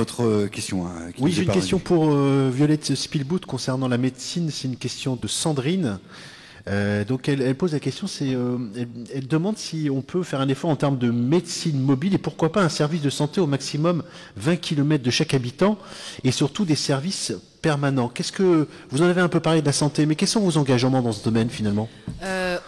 autre question. Oui, j'ai une question pour Violette Spielbout concernant la médecine. C'est une question de Sandrine. Donc elle pose la question, elle demande si on peut faire un effort en termes de médecine mobile et pourquoi pas un service de santé au maximum 20 km de chaque habitant et surtout des services permanents. Vous en avez un peu parlé de la santé, mais quels sont vos engagements dans ce domaine finalement?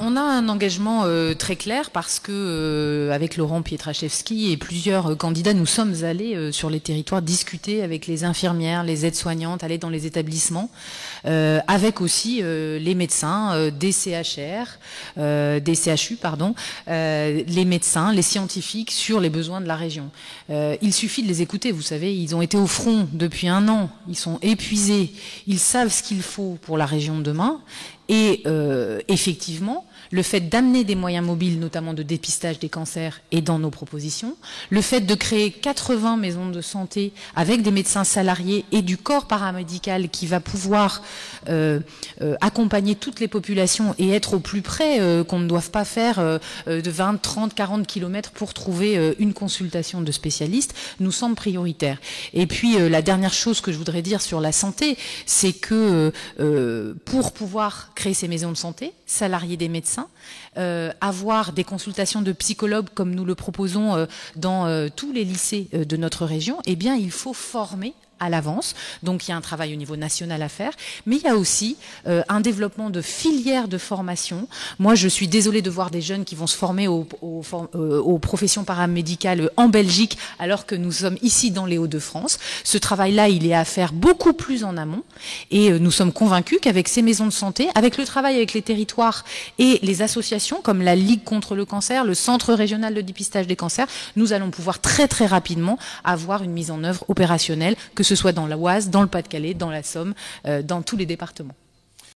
On a un engagement très clair parce que avec Laurent Pietraszewski et plusieurs candidats, nous sommes allés sur les territoires discuter avec les infirmières, les aides-soignantes, aller dans les établissements, avec aussi les médecins des CHR, des CHU, pardon, les médecins, les scientifiques sur les besoins de la région. Il suffit de les écouter, vous savez, ils ont été au front depuis 1 an, ils sont épuisés, ils savent ce qu'il faut pour la région de demain. Et effectivement, le fait d'amener des moyens mobiles, notamment de dépistage des cancers, est dans nos propositions. Le fait de créer 80 maisons de santé avec des médecins salariés et du corps paramédical qui va pouvoir accompagner toutes les populations et être au plus près, qu'on ne doive pas faire de 20, 30, 40 kilomètres pour trouver une consultation de spécialistes, nous semble prioritaire. Et puis la dernière chose que je voudrais dire sur la santé, c'est que pour pouvoir créer ces maisons de santé, salarier des médecins, avoir des consultations de psychologues comme nous le proposons dans tous les lycées de notre région, eh bien il faut former à l'avance. Donc il y a un travail au niveau national à faire, mais il y a aussi un développement de filières de formation. Moi, je suis désolée de voir des jeunes qui vont se former aux professions paramédicales en Belgique, alors que nous sommes ici dans les Hauts-de-France. Ce travail-là, il est à faire beaucoup plus en amont, et nous sommes convaincus qu'avec ces maisons de santé, avec le travail avec les territoires et les associations comme la Ligue contre le cancer, le Centre régional de dépistage des cancers, nous allons pouvoir très très rapidement avoir une mise en œuvre opérationnelle, que ce soit dans l'Oise, dans le Pas-de-Calais, dans la Somme, dans tous les départements.